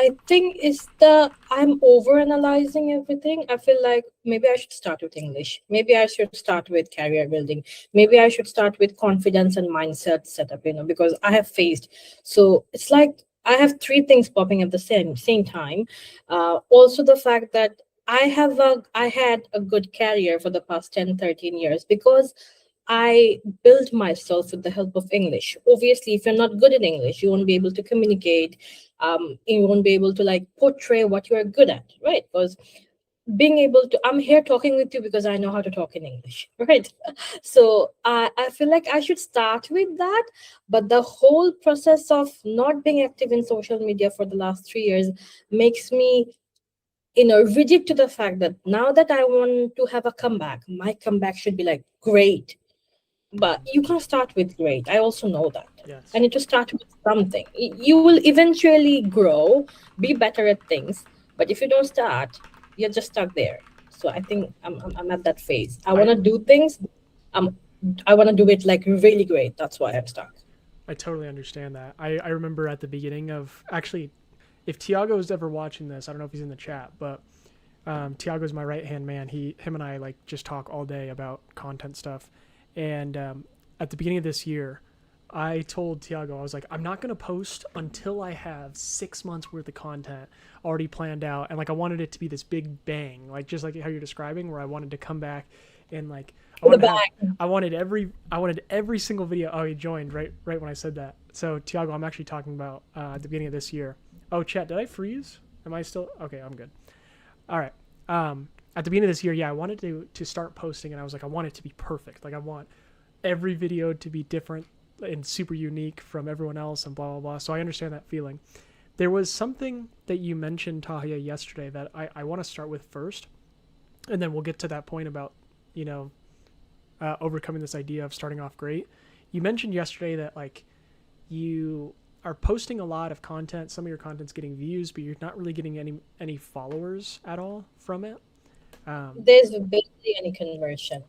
I think it's the I'm over analyzing everything. I feel like maybe I should start with English. Maybe I should start with career building. Maybe I should start with confidence and mindset setup, because I have faced. So it's like I have three things popping at the same time. Also the fact that I had a good career for the past 10, 13 years because I built myself with the help of English. Obviously, if you're not good in English, you won't be able to communicate. You won't be able to like portray what you are good at, right? Because being able to, I'm here talking with you because I know how to talk in English, right? So I feel like I should start with that. But the whole process of not being active in social media for the last 3 years makes me rigid to the fact that now that I want to have a comeback, my comeback should be like great, but you can't start with great. I also know that. I Yes, need to start with something. You will eventually grow, be better at things. But if you don't start, you're just stuck there. So I think I'm at that phase. I want I to do things. Um, I want to do it like really great. That's why I'm stuck. I totally understand that. I remember at the beginning of actually, if Tiago's ever watching this, I don't know if he's in the chat, but Tiago's my right hand man. Him and I like just talk all day about content stuff. And at the beginning of this year, I told Tiago, I was like, I'm not gonna post until I have 6 months worth of content already planned out, and like I wanted it to be this big bang, like just like how you're describing, where I wanted to come back and like I In the wanted to have back. I wanted every single video. Oh, he joined right when I said that. So Tiago, I'm actually talking about at the beginning of this year. Oh, chat, did I freeze? Am I still okay? I'm good. All right. At the beginning of this year, yeah, I wanted to start posting, and I was like, I want it to be perfect. Like, I want every video to be different and super unique from everyone else, and blah blah blah. So I understand that feeling. There was something that you mentioned, Tahia, yesterday that I want to start with first, and then we'll get to that point about you know overcoming this idea of starting off great. You mentioned yesterday that like you are posting a lot of content. Some of your content's getting views, but you're not really getting any followers at all from it. Um, There's barely any conversion.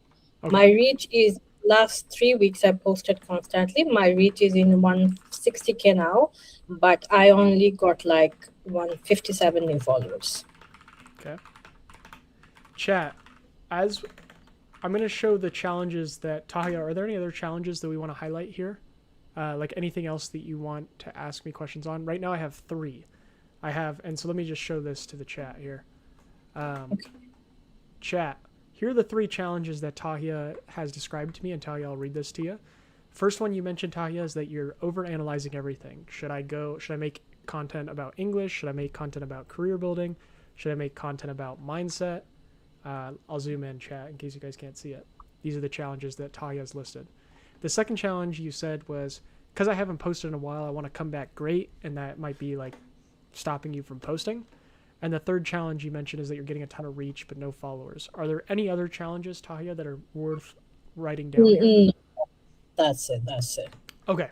My okay, reach is last 3 weeks I posted constantly. My reach is in 160K now, but I only got like 157 new followers. okay. Chat. As I'm going to show the challenges that Tahia. Are there any other challenges that we want to highlight here? Like anything else that you want to ask me questions on? Right now, I have three. I have, and so let me just show this to the chat here. Um, Chat. Here are the three challenges that Tahia has described to me, and Tahia, I'll read this to you. First one you mentioned, Tahia, is that you're over analyzing everything. Should I make content about English? Should I make content about career building? Should I make content about mindset? I'll zoom in, chat, in case you guys can't see it. These are the challenges that Tahia has listed. The second challenge you said was because I haven't posted in a while, I want to come back great, and that might be like stopping you from posting. And the third challenge you mentioned is that you're getting a ton of reach but no followers. Are there any other challenges, Tahia, that are worth writing down here? Mm-mm. That's it. That's it. Okay.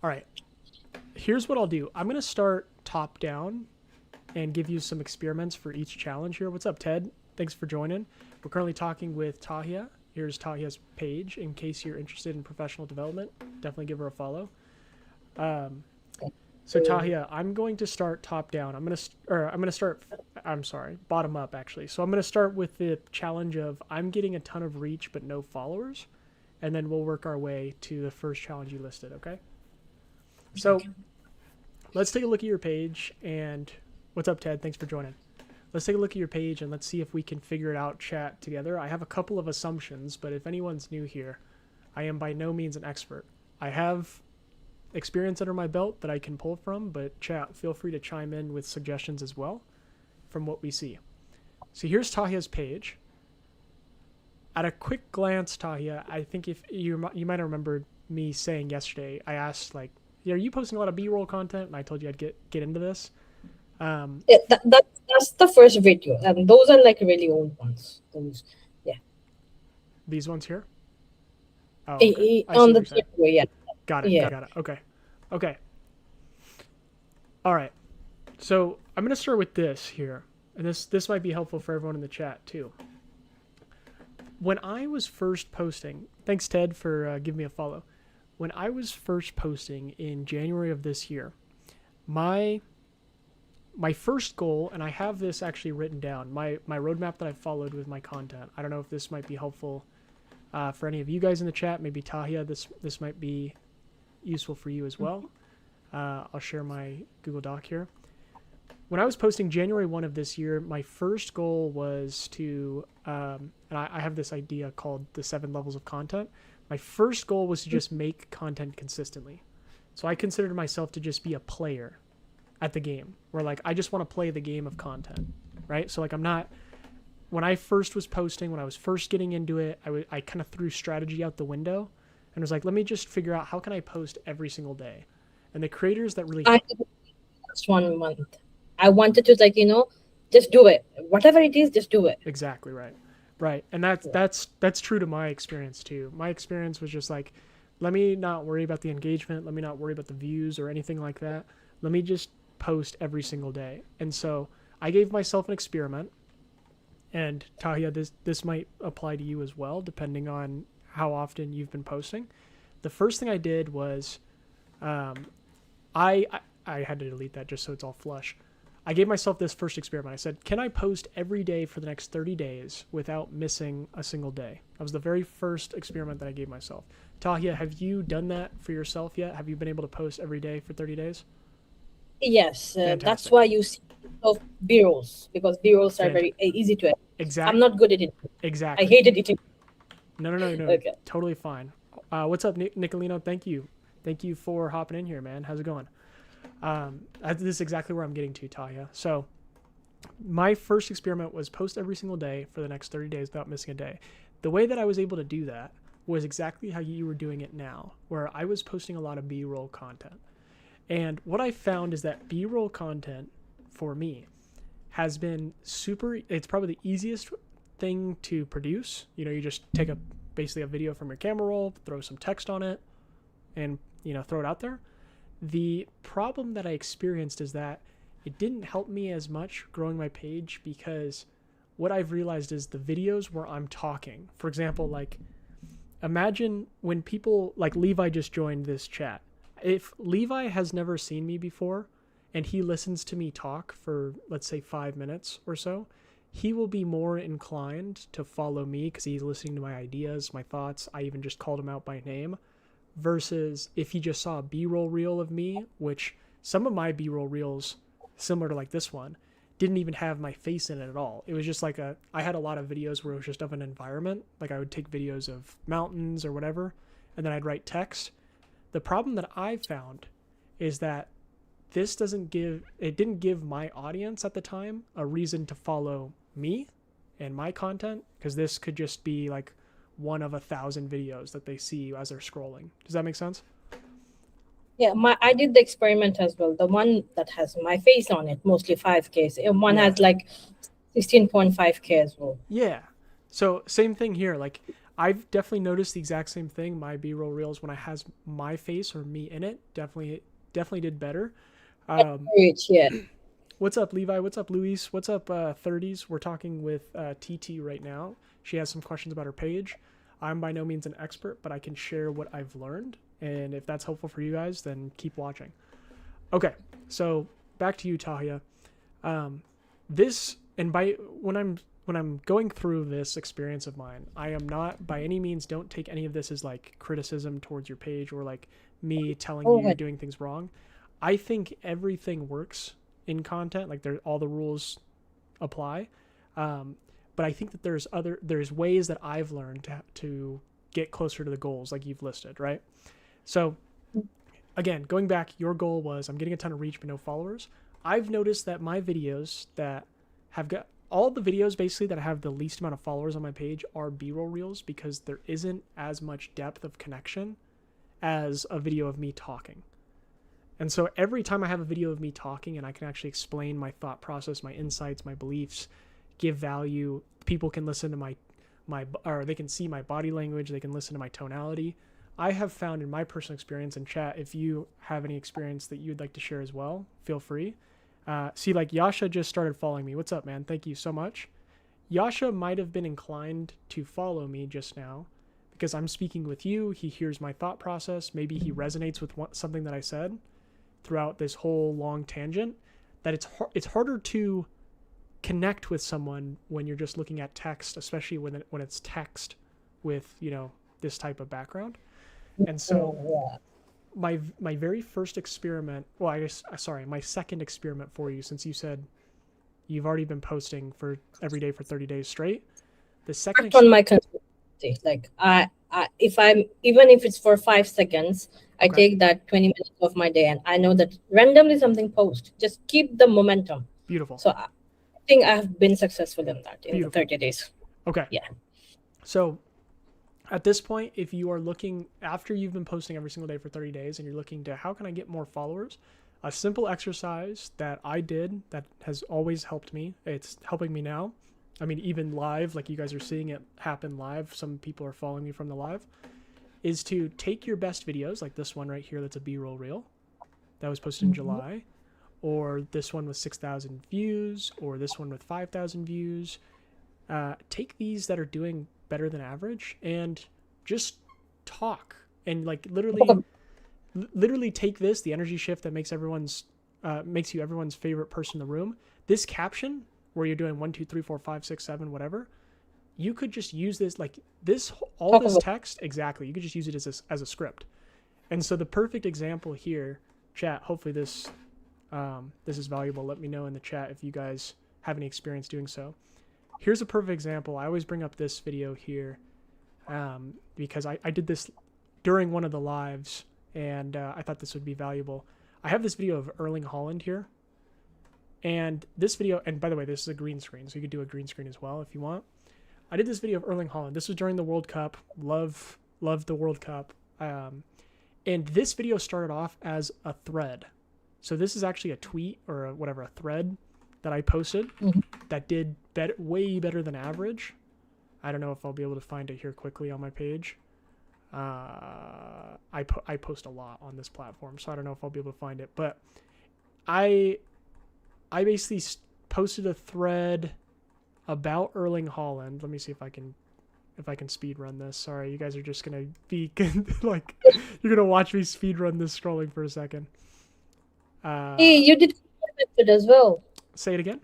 All right. Here's what I'll do. I'm going to start top down and give you some experiments for each challenge here. What's up, Ted? Thanks for joining. We're currently talking with Tahia. Here's Tahia's page in case you're interested in professional development. Definitely give her a follow. Um, so Tahia, I'm going to start top down. I'm gonna start. I'm sorry, bottom up actually. So I'm gonna start with the challenge of I'm getting a ton of reach but no followers, and then we'll work our way to the first challenge you listed. Okay. So let's take a look at your page. And what's up, Ted? Thanks for joining. Let's take a look at your page and let's see if we can figure it out, chat, together. I have a couple of assumptions, but if anyone's new here, I am by no means an expert. I have experience under my belt that I can pull from, but chat, feel free to chime in with suggestions as well from what we see. So here's Tahia's page. At a quick glance, Tahia, I think if you might have remembered me saying yesterday, I asked like, yeah, are you posting a lot of B-roll content? And I told you I'd get into this. Yeah, that's the first video, and those are like really old ones. Those, yeah. These ones here. Oh, okay. I see On what the you're third saying. way, yeah, Got it. yeah. Got it. Okay. Okay. All right. So I'm gonna start with this here, and this might be helpful for everyone in the chat too. When I was first posting, thanks Ted for giving me a follow. When I was first posting in January of this year, my my first goal, and I have this actually written down, my roadmap that I followed with my content. I don't know if this might be helpful for any of you guys in the chat. Maybe Tahia, this might be useful for you as well. I'll share my Google Doc here. When I was posting January 1 of this year, my first goal was to, and I have this idea called the 7 levels of content. My first goal was to just make content consistently. So I considered myself to just be a player at the game, where like I just want to play the game of content, right? So like I'm not, when I first was posting, when I was first getting into it, I kind of threw strategy out the window and was like, let me just figure out how can I post every single day. And the creators that really I did it just 1 month. I wanted to like, just do it. Whatever it is, just do it. Exactly right. And that's true to my experience too. My experience was just like, let me not worry about the engagement, let me not worry about the views or anything like that. Let me just post every single day. And so I gave myself an experiment, and Tahia, this might apply to you as well, depending on how often you've been posting. The first thing I did was, I had to delete that just so it's all flush. I gave myself this first experiment. I said, can I post every day for the next 30 days without missing a single day? That was the very first experiment that I gave myself. Tahia, have you done that for yourself yet? Have you been able to post every day for 30 days? Yes, that's why you see B-rolls, because B-rolls are very easy to edit. Exactly. I'm not good at it. Exactly. I hate editing. No. Okay. Totally fine. What's up, Nicolino? Thank you for hopping in here, man. How's it going? This is exactly where I'm getting to, Tahia. So my first experiment was post every single day for the next 30 days without missing a day. The way that I was able to do that was exactly how you were doing it now, where I was posting a lot of B-roll content. And what I found is that B-roll content for me has been it's probably the easiest thing to produce. You just take basically a video from your camera roll, throw some text on it, and throw it out there. The problem that I experienced is that it didn't help me as much growing my page, because what I've realized is the videos where I'm talking, for example, like imagine when people like Levi just joined this chat. If Levi has never seen me before and he listens to me talk for, let's say, 5 minutes or so, he will be more inclined to follow me because he's listening to my ideas, my thoughts. I even just called him out by name. Versus if he just saw a B-roll reel of me, which some of my B-roll reels, similar to like this one, didn't even have my face in it at all. It was just like I had a lot of videos where it was just of an environment. Like I would take videos of mountains or whatever, and then I'd write text. The problem that I found is that this didn't give my audience at the time a reason to follow me and my content, because this could just be like one of 1,000 videos that they see as they're scrolling. Does that make sense? Yeah, I did the experiment as well. The one that has my face on it, mostly 5K. And one has like 16.5K as well. Yeah. So same thing here. Like I've definitely noticed the exact same thing. My B-roll reels, when it has my face or me in it, definitely did better. Yeah. What's up, Levi? What's up, Luis? What's up, 30s? We're talking with TT right now. She has some questions about her page. I'm by no means an expert, but I can share what I've learned. And if that's helpful for you guys, then keep watching. Okay, so back to you, Tahia. When I'm going through this experience of mine, I am not by any means, don't take any of this as like criticism towards your page or like me telling you you're doing things wrong. I think everything works in content, like all the rules apply. But I think that there's ways that I've learned to get closer to the goals like you've listed, right? So again, going back, your goal was I'm getting a ton of reach but no followers. I've noticed that my videos that have got all the videos basically that have the least amount of followers on my page are B-roll reels, because there isn't as much depth of connection as a video of me talking. And so every time I have a video of me talking and I can actually explain my thought process, my insights, my beliefs, give value, people can listen to or they can see my body language, they can listen to my tonality. I have found in my personal experience, in chat, if you have any experience that you'd like to share as well, feel free. See, like Yasha just started following me. What's up, man? Thank you so much. Yasha might have been inclined to follow me just now because I'm speaking with you. He hears my thought process. Maybe he resonates with something that I said throughout this whole long tangent. that it's harder to connect with someone when you're just looking at text, especially when it's text with, you know, this type of background. And so my very first experiment, well, I guess, sorry, my second experiment for you, since you said you've already been posting for every day for 30 days straight. The second on my consistency, like if I'm, even if it's for 5 seconds, I take that 20 minutes of my day, and I know that randomly something post. Just keep the momentum. Beautiful. So I think I have been successful in that in the Beautiful. 30 days. Okay. Yeah. So at this point, if you are looking, after you've been posting every single day for 30 days and you're looking to how can I get more followers, a simple exercise that I did that has always helped me, it's helping me now. I mean, even live, like you guys are seeing it happen live, some people are following me from the live, is to take your best videos, like this one right here that's a B-roll reel that was posted in July, or this one with 6,000 views, or this one with 5,000 views. Take these that are doing better than average and just talk, and like literally take this, the energy shift that makes you everyone's favorite person in the room. This caption where you're doing 1, 2, 3, 4, 5, 6, 7, whatever, you could just use this, like this, all this text, exactly. You could just use it as a script. And so the perfect example here, chat, hopefully this is valuable. Let me know in the chat if you guys have any experience doing so. Here's a perfect example. I always bring up this video here because I did this during one of the lives, and I thought this would be valuable. I have this video of Erling Haaland here. And this video, and by the way, this is a green screen, so you could do a green screen as well if you want. I did this video of Erling Haaland. This was during the World Cup. Love the World Cup. And this video started off as a thread. So this is actually a tweet or a thread that I posted that did way better than average. I don't know if I'll be able to find it here quickly on my page. I post a lot on this platform, so I don't know if I'll be able to find it. But I basically posted a thread about Erling Haaland. Let me see if I can speed run this. Sorry, you guys are just gonna be like, you're gonna watch me speed run this scrolling for a second. Hey, you did Kumar method as well. Say it again.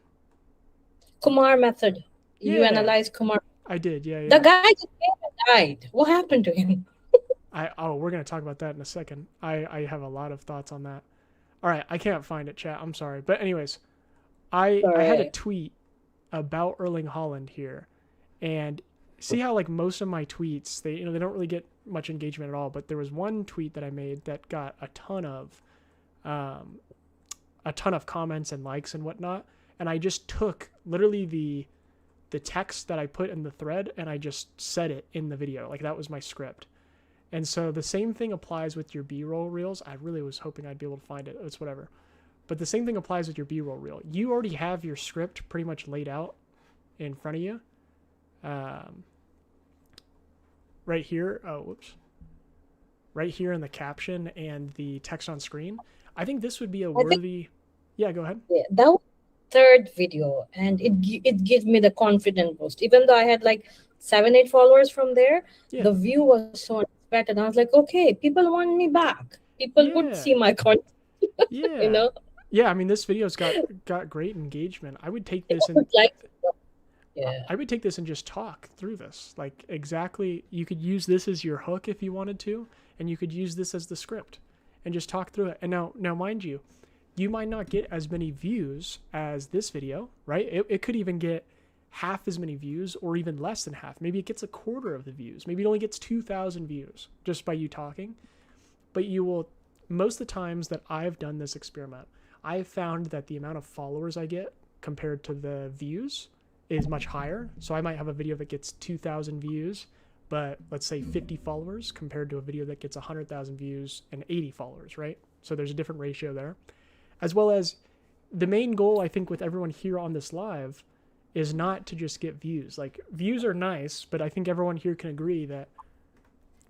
Kumar method. Yeah, you analyze Kumar. I did. Yeah. The guy just came and died. What happened to him? We're gonna talk about that in a second. I have a lot of thoughts on that. All right, I can't find it, chat. I'm sorry, but anyways, I had a tweet about Erling Haaland here, and see how like most of my tweets, they don't really get much engagement at all, but there was one tweet that I made that got a ton of comments and likes and whatnot, and I just took literally the text that I put in the thread and I just said it in the video. Like that was my script. And so the same thing applies with your B-roll reels. I really was hoping I'd be able to find it. It's whatever. But the same thing applies with your B-roll reel. You already have your script pretty much laid out in front of you. Right here. Oh, whoops. Right here in the caption and the text on screen. I think this would be a worthy... Yeah, go ahead. Yeah, that was the third video, and it gives me the confidence boost. Even though I had like 7-8 followers from there, the view was so unexpected. I was like, okay, people want me back. People would see my content. Yeah. Yeah, I mean, this video's got great engagement. I would take this I would take this and just talk through this. Like exactly, you could use this as your hook if you wanted to, and you could use this as the script and just talk through it. And now mind you, you might not get as many views as this video, right? It could even get half as many views or even less than half. Maybe it gets a quarter of the views. Maybe it only gets 2,000 views just by you talking. But you will, most of the times that I've done this experiment, I've found that the amount of followers I get compared to the views is much higher. So I might have a video that gets 2,000 views, but let's say 50 followers compared to a video that gets 100,000 views and 80 followers, right? So there's a different ratio there. As well as the main goal, I think, with everyone here on this live is not to just get views. Like views are nice, but I think everyone here can agree that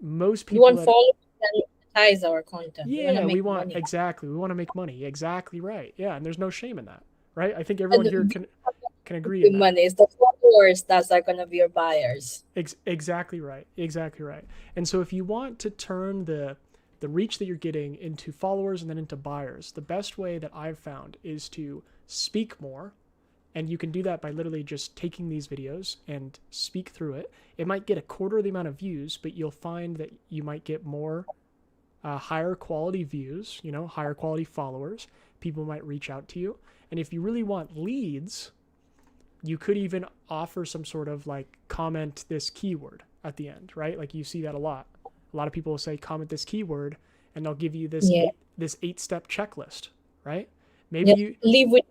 most people want followers and monetize our content. Yeah, we want money. Exactly. We want to make money. Exactly right. Yeah, and there's no shame in that, right? I think everyone here can agree. The money is the followers that's are going to be your buyers. Exactly right. Exactly right. And so if you want to turn the reach that you're getting into followers and then into buyers, the best way that I've found is to speak more. And you can do that by literally just taking these videos and speak through it. It might get a quarter of the amount of views, but you'll find that you might get more higher quality views, higher quality followers. People might reach out to you. And if you really want leads, you could even offer some sort of like comment this keyword at the end, right? Like you see that a lot. A lot of people will say comment this keyword and they'll give you this Yeah. this 8-step checklist, right? Yeah. Maybe you Leave with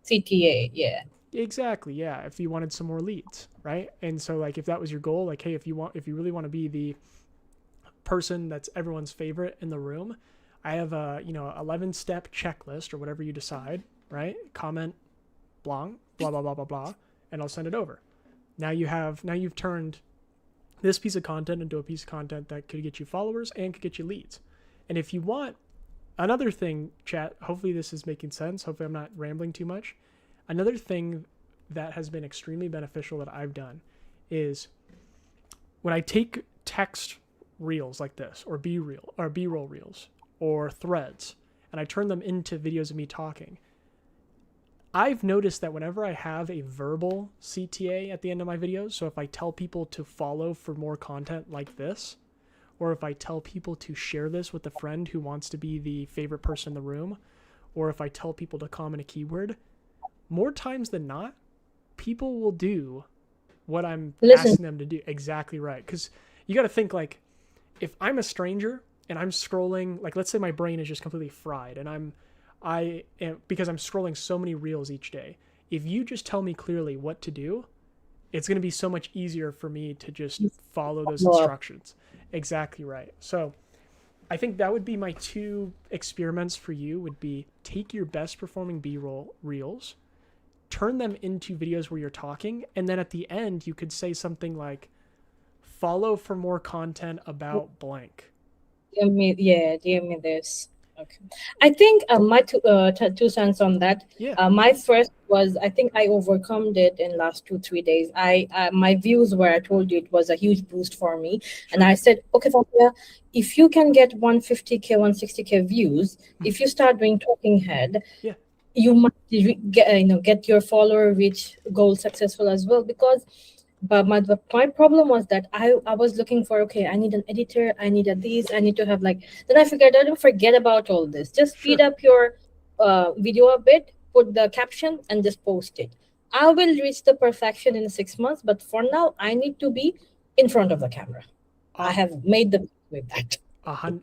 CTA. Yeah. exactly, yeah, if you wanted some more leads, right? And so like if that was your goal, like hey, if you really want to be the person that's everyone's favorite in the room, I have a 11-step checklist or whatever you decide, right? Comment blah blah blah blah blah blah, and I'll send it over. Now you've turned this piece of content into a piece of content that could get you followers and could get you leads. And if you want another thing, chat, hopefully this is making sense. Hopefully I'm not rambling too much. Another thing that has been extremely beneficial that I've done is when I take text reels like this, or B-roll reels, or threads, and I turn them into videos of me talking, I've noticed that whenever I have a verbal CTA at the end of my videos, so if I tell people to follow for more content like this, or if I tell people to share this with a friend who wants to be the favorite person in the room, or if I tell people to comment a keyword, more times than not, people will do what I'm asking them to do. Exactly right. Because you got to think like, if I'm a stranger and I'm scrolling, like let's say my brain is just completely fried and because I'm scrolling so many reels each day. If you just tell me clearly what to do, it's going to be so much easier for me to just follow those instructions. Exactly right. So I think that would be my 2 experiments for you would be take your best performing B-roll reels, turn them into videos where you're talking, and then at the end you could say something like, follow for more content about blank. DM me this. Okay. I think my 2 cents on that. Yeah. My first was, I think I overcome it in last 2-3 days. My views where I told you it was a huge boost for me, and I said, okay, Fafia, if you can get 150K, 160K views, if you start doing talking head, Yeah. you might get your follower reach goal successful as well. Because but my problem was that I was looking for, okay, I need an editor, I need I need to have like, then I figured I don't forget about all this, just speed up your video a bit, put the caption and just post it. I will reach the perfection in 6 months, but for now I need to be in front of the camera. I have made the with that.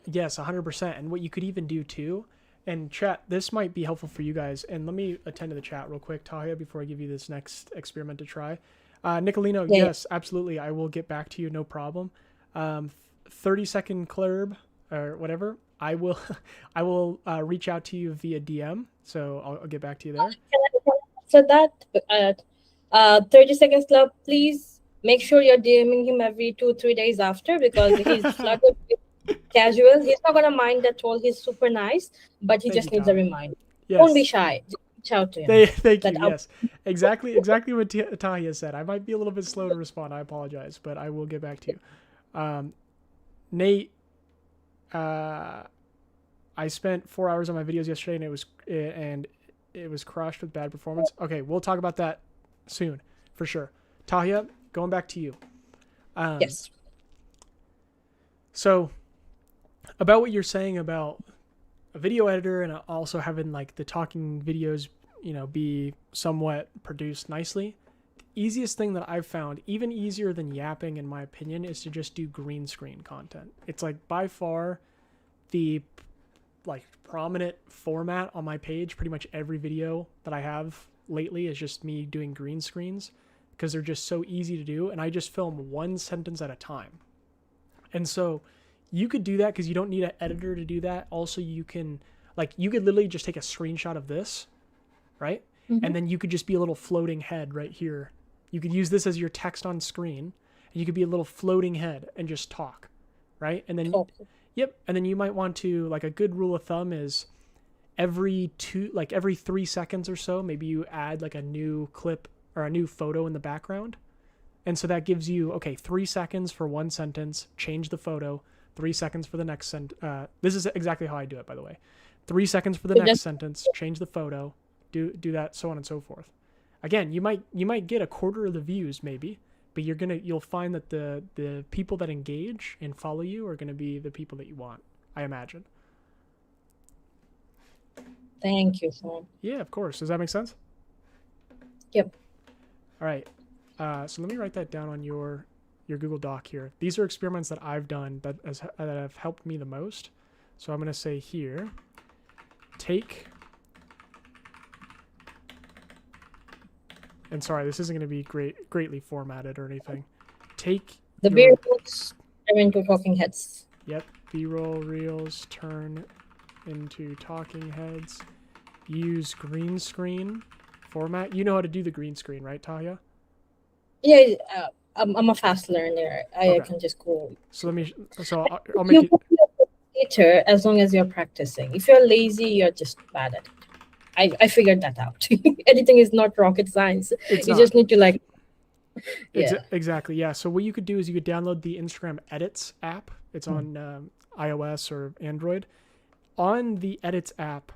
Yes, 100%. And what you could even do too, and chat, this might be helpful for you guys, and let me attend to the chat real quick, Tahia, before I give you this next experiment to try. Nicolino, yes, absolutely. I will get back to you. No problem. 30-second club or whatever. I will reach out to you via DM. So I'll get back to you there. So that 30 seconds club, please make sure you're DMing him every 2-3 days after, because he's flooded with casual. He's not gonna mind at all. He's super nice, but he just needs a reminder. Yes. Don't be shy. Reach out to him. Thank you. Yes, exactly what Tahia said. I might be a little bit slow to respond. I apologize, but I will get back to you. Nate, I spent 4 hours on my videos yesterday, and it was crushed with bad performance. Okay, we'll talk about that soon for sure. Tahia, going back to you. Yes. So, about what you're saying about a video editor and also having like the talking videos, be somewhat produced nicely. The easiest thing that I've found, even easier than yapping in my opinion, is to just do green screen content. It's like by far the like prominent format on my page. Pretty much every video that I have lately is just me doing green screens because they're just so easy to do, and I just film 1 sentence at a time. And so you could do that because you don't need an editor to do that. Also, you could literally just take a screenshot of this, right? Mm-hmm. And then you could just be a little floating head right here. You could use this as your text on screen, and you could be a little floating head and just talk, right? And then, and then you might want to, like a good rule of thumb is every 3 seconds or so, maybe you add like a new clip or a new photo in the background. And so that gives you, 3 seconds for 1 sentence, change the photo, 3 seconds for the next sentence. This is exactly how I do it, by the way. 3 seconds for the next sentence, change the photo, Do that, so on and so forth. Again, you might get a quarter of the views maybe, but you'll find that the people that engage and follow you are gonna be the people that you want, I imagine. Thank you, Sean. Yeah, of course. Does that make sense? Yep. All right. So let me write that down on your Google Doc here. These are experiments that I've done that have helped me the most. So I'm going to say here, take, and sorry, this isn't going to be greatly formatted or anything. Take the B-rolls turn into talking heads. Yep. B-roll reels turn into talking heads. Use green screen format. You know how to do the green screen, right, Tahia? Yeah, I'm a fast learner. I Okay. can just go. So I'll make it later as long as you're practicing. If you're lazy, you're just bad at it. I figured that out. Editing is not rocket science. You just need to like. Yeah. Exactly. Yeah. So what you could do is you could download the Instagram Edits app. It's on iOS or Android. On the Edits app,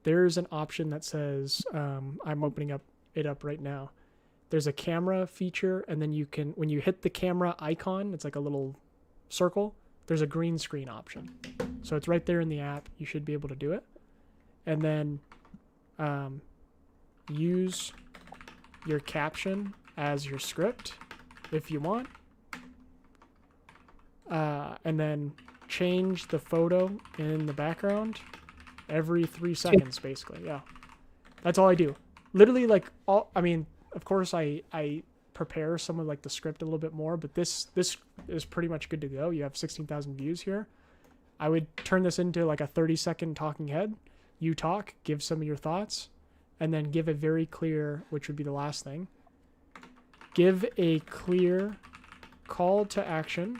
there's an option that says, I'm opening it up right now. There's a camera feature, and then when you hit the camera icon, it's like a little circle, there's a green screen option. So it's right there in the app. You should be able to do it. And then use your caption as your script if you want. And then change the photo in the background every 3 seconds, basically. Yeah. That's all I do. Literally, like, of course, I prepare some of like the script a little bit more, but this is pretty much good to go. You have 16,000 views here. I would turn this into like a 30-second talking head. You talk, give some of your thoughts, and then give a very clear, which would be the last thing, give a clear call to action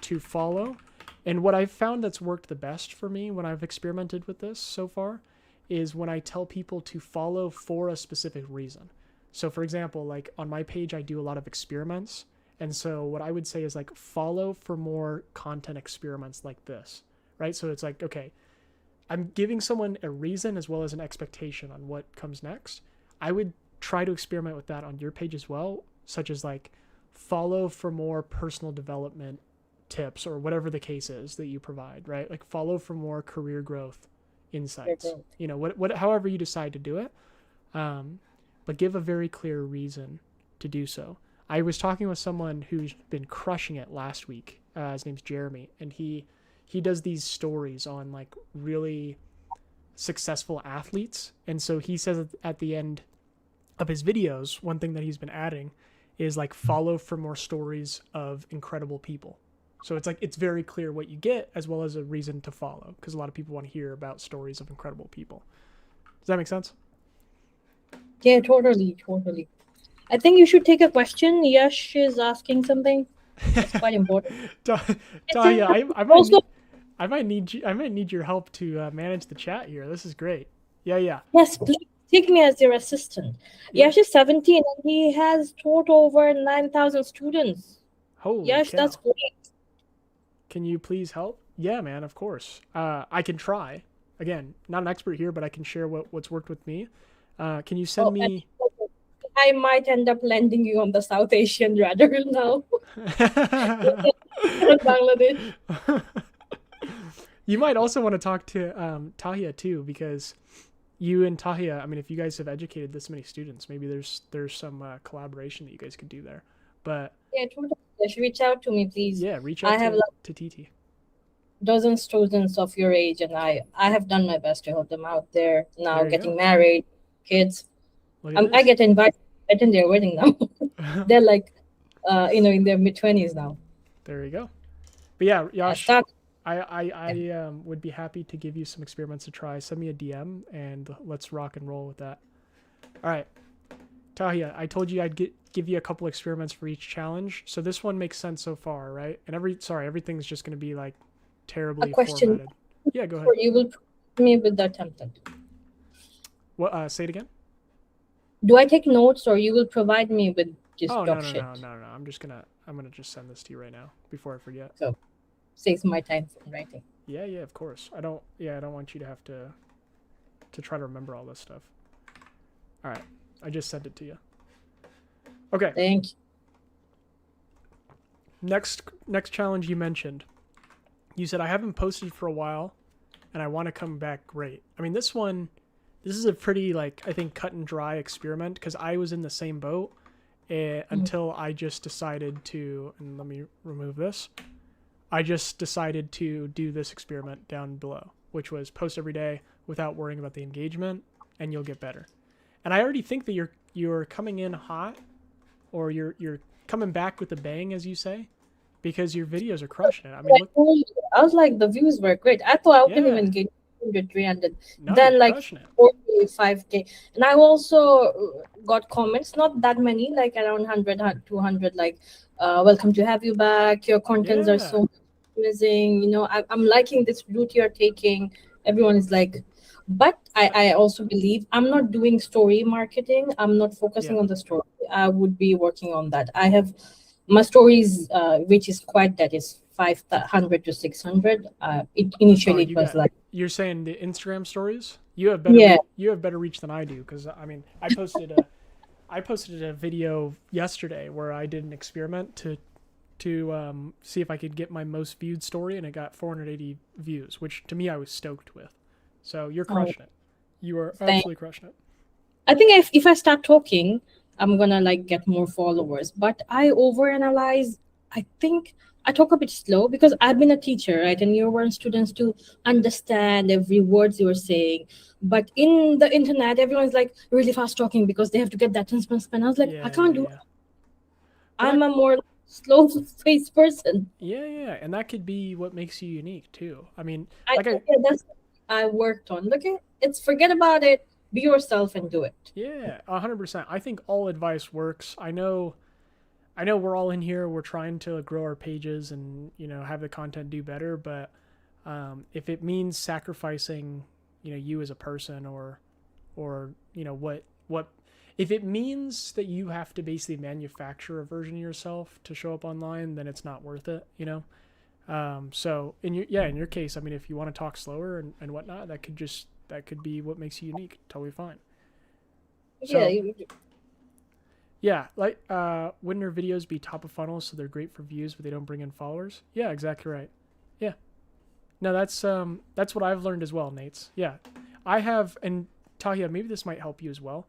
to follow. And what I've found that's worked the best for me when I've experimented with this so far is when I tell people to follow for a specific reason. So for example, like on my page, I do a lot of experiments. And so what I would say is like, follow for more content experiments like this, right? So it's like, okay, I'm giving someone a reason as well as an expectation on what comes next. I would try to experiment with that on your page as well, such as like, follow for more personal development tips or whatever the case is that you provide, right? Like follow for more career growth insights, you know, what however you decide to do it. But give a very clear reason to do so. I was talking with someone who's been crushing it last week. His name's Jeremy, and he does these stories on like really successful athletes. And so he says at the end of his videos, one thing that he's been adding is like, follow for more stories of incredible people. So it's like, it's very clear what you get as well as a reason to follow, because a lot of people want to hear about stories of incredible people. Does that make sense? Yeah, totally. I think you should take a question. Yash is asking something. It's quite important. Tahia, I might need your help to manage the chat here. This is great. Yeah. Yes, please take me as your assistant. Yeah. Yash is 17 and he has taught over 9,000 students. Holy Yash, cow. that's great. Can you please help? Yeah, man, of course. I can try. Again, not an expert here, but I can share what's worked with me. Can you send me... I might end up lending you on the South Asian rudder now. Bangladesh. You might also want to talk to Tahia too, because you and Tahia, I mean, if you guys have educated this many students, maybe there's some collaboration that you guys could do there. But yeah, reach out to me, please. Yeah, reach out to TT. Dozen students of your age, and I have done my best to help them out. They're now getting married, kids. I get invited to attend their wedding now. They're like, in their mid-20s now. There you go. But yeah, Yash, I would be happy to give you some experiments to try. Send me a DM and let's rock and roll with that. All right, Tahia, I told you I'd give you a couple experiments for each challenge. So this one makes sense so far, right? And everything's just going to be like terribly formatted. Yeah, go ahead. You will provide me with the template. What? Say it again. Do I take notes, or you will provide me with just no. shit? No. I'm gonna just send this to you right now before I forget. So saves my time from writing. Yeah, of course. I don't want you to have to try to remember all this stuff. All right, I just sent it to you. Okay. Thank you. Next challenge you mentioned. You said I haven't posted for a while, and I want to come back. Great. I mean, this is a pretty like I think cut and dry experiment because I was in the same boat until I just decided to. And let me remove this. I just decided to do this experiment down below, which was post every day without worrying about the engagement, and you'll get better. And I already think that you're coming in hot, or you're coming back with a bang, as you say, because your videos are crushing it. I mean, look, I was like, the views were great. I thought I wouldn't Yeah. even get 200, 300. no, Then you're like crushing it. 40, 5K. And I also got comments, not that many, like around 100, 200, like, welcome to have you back. Your contents are Yeah. so amazing. You know, I'm liking this route you're taking. Everyone is like, but I also believe I'm not doing story marketing. I'm not focusing Yeah. on the story. I would be working on that. I have my stories, which is quite that is 500 to 600. Initially it was like, You're saying the Instagram stories? You have yeah. better reach than I do because I mean I posted a video yesterday where I did an experiment to see if I could get my most viewed story, and it got 480 views, which to me I was stoked with. So you're crushing it. You are absolutely crushing it. I think if I start talking, I'm gonna like get more followers. But I overanalyze. I think I talk a bit slow because I've been a teacher, right? And you want students to understand every words you're saying. But in the internet, everyone's like really fast talking because they have to get that attention span. I was like, I can't do it. I'm a more slow paced person. Yeah, and that could be what makes you unique too. I mean, that's what I worked on. Look at it's forget about it. Be yourself and do it. Yeah, 100%. I think all advice works. I know we're all in here. We're trying to grow our pages and have the content do better. But if it means sacrificing, you as a person, or what if it means that you have to basically manufacture a version of yourself to show up online, then it's not worth it. So in your case, I mean, if you want to talk slower and whatnot, that could be what makes you unique. Totally fine. So, yeah, like wouldn't their videos be top of funnel so they're great for views but they don't bring in followers? Yeah, exactly right. Yeah. No, that's what I've learned as well, Nate's. Yeah. I have, and Tahia, maybe this might help you as well.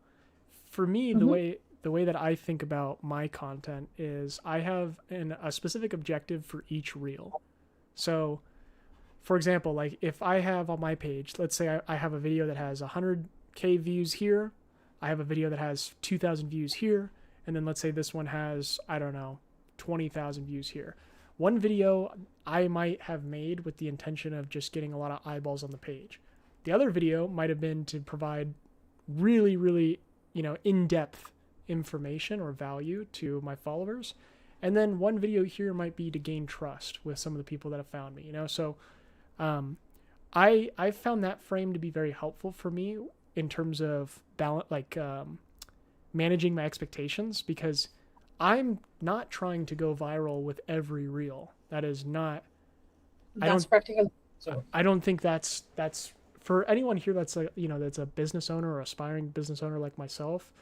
For me, the way that I think about my content is I have a specific objective for each reel. So, for example, like if I have on my page, let's say I have a video that has 100K views here, I have a video that has 2,000 views here, and then let's say this one has, I don't know, 20,000 views here. One video I might have made with the intention of just getting a lot of eyeballs on the page. The other video might have been to provide really, really, in-depth information or value to my followers. And then one video here might be to gain trust with some of the people that have found me, So I found that frame to be very helpful for me in terms of managing my expectations, because I'm not trying to go viral with every reel. That is not. That's practical. I don't think that's for anyone here that's that's a business owner or aspiring business owner like myself.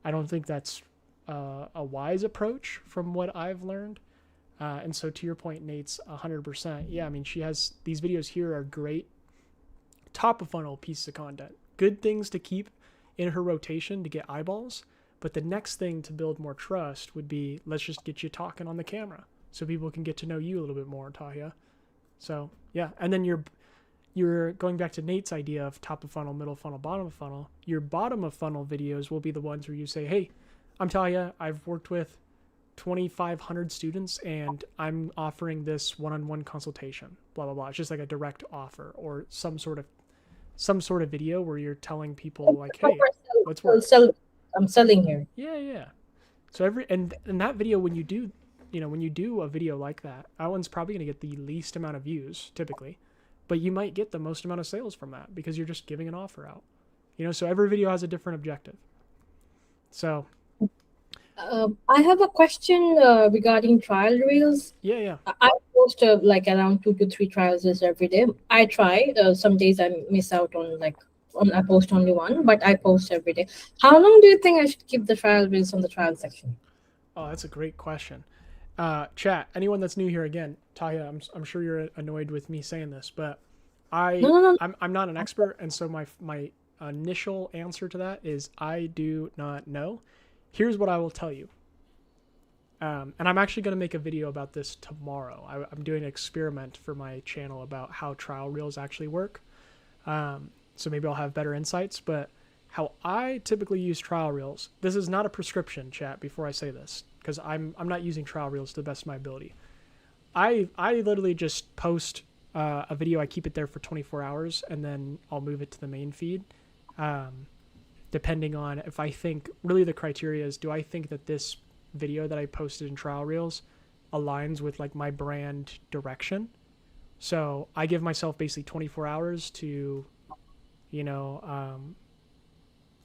I don't think that's a wise approach from what I've learned. And so to your point, Nate's 100%. Yeah, I mean, she has these videos here are great top of funnel pieces of content. Good things to keep in her rotation to get eyeballs. But the next thing to build more trust would be, let's just get you talking on the camera so people can get to know you a little bit more, Tahia. So yeah, and then you're going back to Nate's idea of top of funnel, middle funnel, bottom of funnel. Your bottom of funnel videos will be the ones where you say, hey, I'm Tahia. I've worked with 2,500 students and I'm offering this one-on-one consultation, blah, blah, blah. It's just like a direct offer or some sort of video where you're telling people like, hey, let's work. I'm selling here. Yeah. So and that video, when you do a video like that one's probably going to get the least amount of views typically, but you might get the most amount of sales from that because you're just giving an offer out. So every video has a different objective. So I have a question regarding trial reels. Yeah. I post like around 2 to 3 trials every day. I try. Some days I miss out on like I post only one, but I post every day. How long do you think I should keep the trial reels on the trial section? Oh, that's a great question. Chat, anyone that's new here again, Taya, I'm sure you're annoyed with me saying this, but No, no, no. I'm not an expert, and so my initial answer to that is I do not know. Here's what I will tell you. And I'm actually going to make a video about this tomorrow. I'm doing an experiment for my channel about how trial reels actually work. So maybe I'll have better insights. But how I typically use trial reels, this is not a prescription, chat, before I say this, because I'm not using trial reels to the best of my ability. I literally just post a video. I keep it there for 24 hours, and then I'll move it to the main feed. Depending on if I think, really the criteria is, do I think that this video that I posted in trial reels aligns with like my brand direction? So I give myself basically 24 hours to,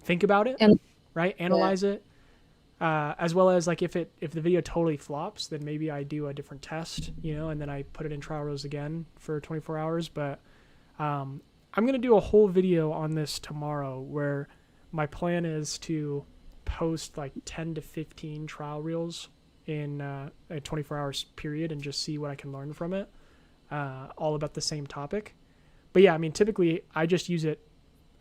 think about it, And right? Analyze it, as well as like if the video totally flops, then maybe I do a different test, and then I put it in trial reels again for 24 hours. But I'm gonna do a whole video on this tomorrow, where my plan is to post like 10 to 15 trial reels in a 24 hours period and just see what I can learn from it, all about the same topic. But yeah, I mean, typically I just use it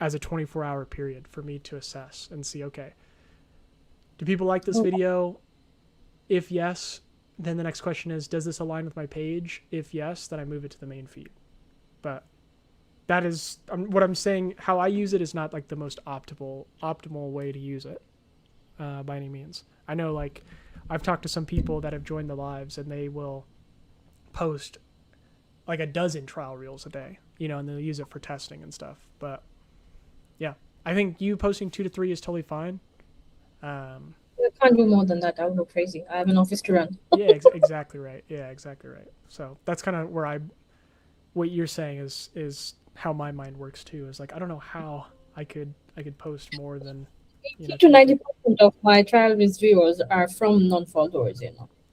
as a 24-hour period for me to assess and see, okay, do people like this video? If yes, then the next question is, does this align with my page? If yes, then I move it to the main feed. But that is what I'm saying. How I use it is not like the most optimal way to use it. By any means. I know, like, I've talked to some people that have joined the lives, and they will post like a dozen trial reels a day, and they'll use it for testing and stuff. But yeah, I think you posting 2 to 3 is totally fine. I can't do more than that. I would go crazy. I have an office to run. Yeah, exactly right. Yeah, exactly right. So that's kind of where what you're saying is how my mind works too. Is like, I don't know how I could post more than 80 to 90% of my trial viewers are from non-followers,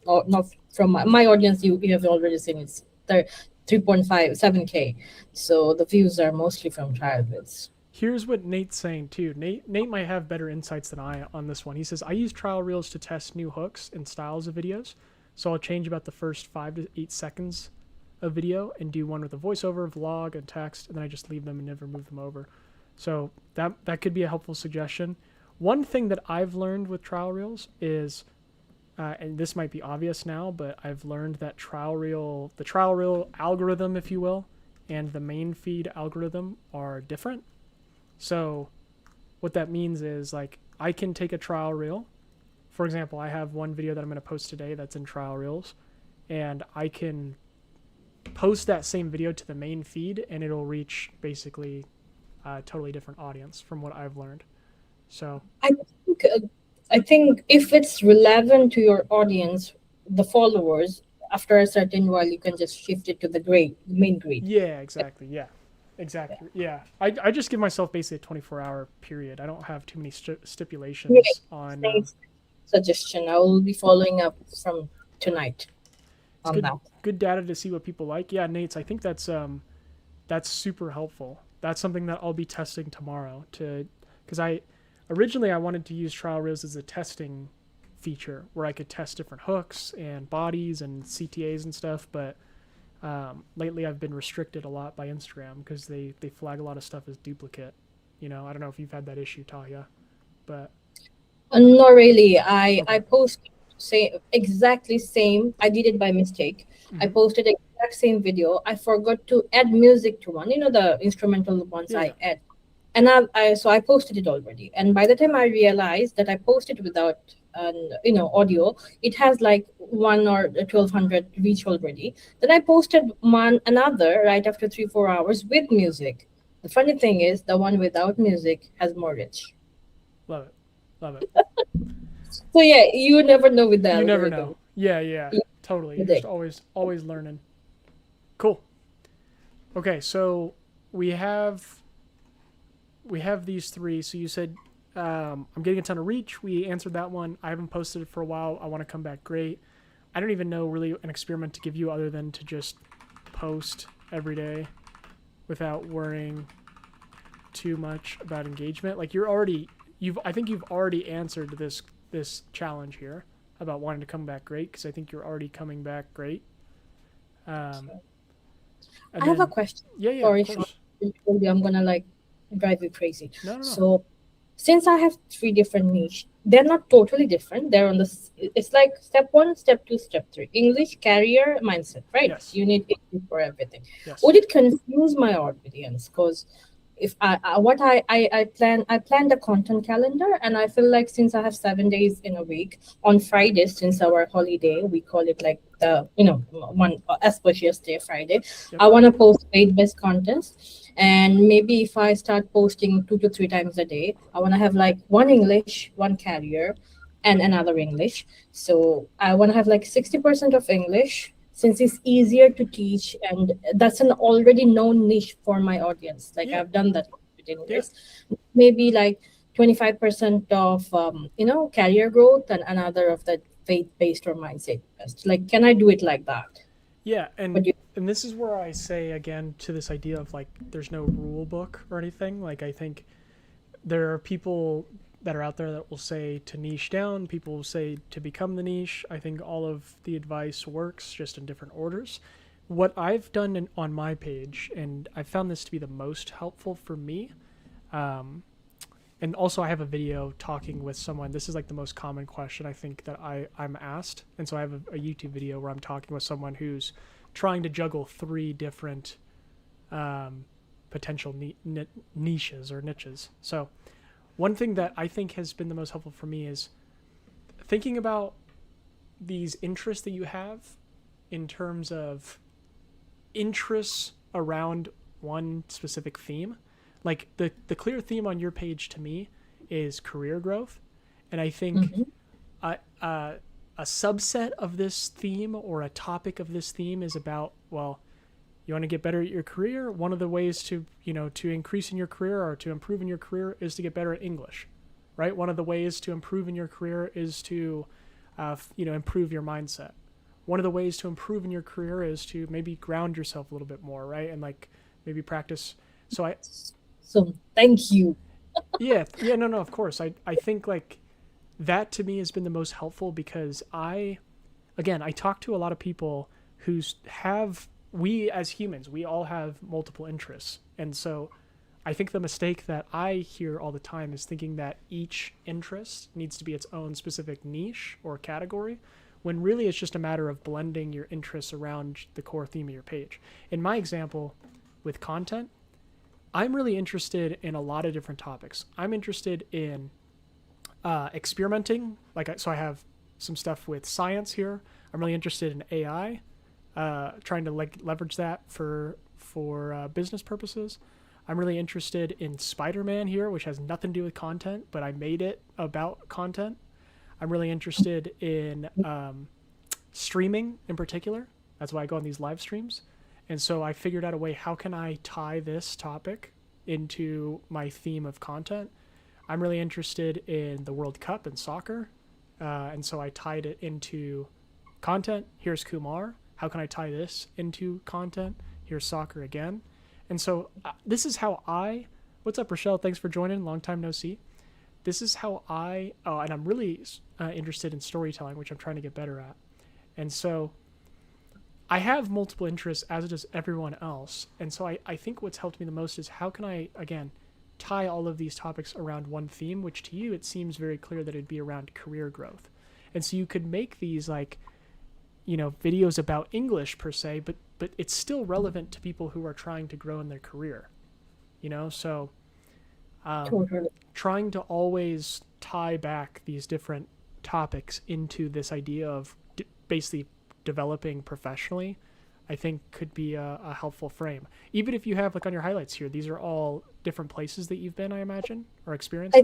or not from my audience. You have already seen it's 3.57K. So the views are mostly from trial vids. Here's what Nate's saying too. Nate might have better insights than I on this one. He says, I use trial reels to test new hooks and styles of videos. So I'll change about the first 5 to 8 seconds of video and do one with a voiceover, vlog, and text, and then I just leave them and never move them over. So that could be a helpful suggestion. One thing that I've learned with trial reels is, and this might be obvious now, but I've learned that the trial reel algorithm, if you will, and the main feed algorithm are different. So what that means is, like, I can take a trial reel. For example, I have one video that I'm going to post today that's in trial reels, and I can post that same video to the main feed, and it'll reach basically a totally different audience from what I've learned. So I think if it's relevant to your audience, the followers, after a certain while, you can just shift it to the main grid. Yeah, exactly. Yeah, exactly. Yeah. I just give myself basically a 24-hour period. I don't have too many stipulations on. Suggestion. I will be following up from tonight. It's good data to see what people like. Yeah, Nate's. I think that's super helpful. That's something that I'll be testing tomorrow because originally I wanted to use trial reels as a testing feature where I could test different hooks and bodies and CTAs and stuff, but lately I've been restricted a lot by Instagram because they flag a lot of stuff as duplicate. I don't know if you've had that issue, Talia, but not really. I post exactly same. I did it by mistake. Mm-hmm. I posted exact same video. I forgot to add music to one. The instrumental ones I add. And I posted it already. And by the time I realized that I posted without audio, it has like 1 or 1,200 reach already. Then I posted another right after 3-4 hours with music. The funny thing is, the one without music has more reach. Love it. So yeah, you never know with that. You never know. Yeah, totally. You're just always learning. Cool. Okay, so we have these 3. So you said I'm getting a ton of reach. We answered that one. I haven't posted it for a while. I want to come back. Great. I don't even know really an experiment to give you other than to just post every day without worrying too much about engagement. Like I think you've already answered this challenge here about wanting to come back great, because I think you're already coming back great. Um, and I have a then question. yeah, of Sorry, Sean. course. I'm gonna like drive you crazy. No. So, since I have three different niche, they're not totally different. They're on it's like step one, step two, step three. English, career, mindset, right? Yes. You need English for everything. Yes. Would it confuse my audience? Because if what I plan the content calendar, and I feel like since I have 7 days in a week, on Fridays, since our holiday, we call it like the one auspicious day, Friday. Yep. I want to post paid based contents, and maybe if I start posting 2 to 3 times a day, I want to have like one English, one career, and another English. So I want to have like 60% of English, since it's easier to teach, and that's an already known niche for my audience. Like Yeah. I've done that with Yeah. English. Maybe like 25% of career growth, and another of that faith based or mindset based. Like, can I do it like that? Yeah, But and this is where I say again to this idea of like there's no rule book or anything. Like I think there are people that are out there that will say to niche down, people will say to become the niche. I think all of the advice works, just in different orders. What I've done on my page, and I found this to be the most helpful for me, and also I have a video talking with someone. This is like the most common question I think that I'm asked. And so I have a YouTube video where I'm talking with someone who's trying to juggle three different potential niches or niches. So one thing that I think has been the most helpful for me is thinking about these interests that you have in terms of interests around one specific theme. Like the clear theme on your page to me is career growth. And I think a subset of this theme or a topic of this theme is about, well, you want to get better at your career. One of the ways to increase in your career or to improve in your career is to get better at English, right? One of the ways to improve in your career is to, improve your mindset. One of the ways to improve in your career is to maybe ground yourself a little bit more, right? And like maybe practice. So thank you. No, of course. I think like that to me has been the most helpful, because I talk to a lot of people we as humans, we all have multiple interests. And so I think the mistake that I hear all the time is thinking that each interest needs to be its own specific niche or category, when really it's just a matter of blending your interests around the core theme of your page. In my example with content, I'm really interested in a lot of different topics. I'm interested in experimenting. So I have some stuff with science here. I'm really interested in AI, trying to leverage that for business purposes. I'm really interested in Spider-Man here, which has nothing to do with content, but I made it about content. I'm really interested in streaming in particular. That's why I go on these live streams. And so I figured out a way, how can I tie this topic into my theme of content? I'm really interested in the World Cup and soccer. And so I tied it into content. Here's Kumar. How can I tie this into content? Here's soccer again. And so this is how what's up, Rochelle? Thanks for joining. Long time no see. This is how and I'm really interested in storytelling, which I'm trying to get better at. And so I have multiple interests, as does everyone else. And so I think what's helped me the most is how can I, again, tie all of these topics around one theme, which to you, it seems very clear that it'd be around career growth. And so you could make these videos about English per se, but it's still relevant to people who are trying to grow in their career, So Totally. trying to always tie back these different topics into this idea of basically developing professionally, I think could be a helpful frame. Even if you have, like on your highlights here, these are all different places that you've been, I imagine, or experiences.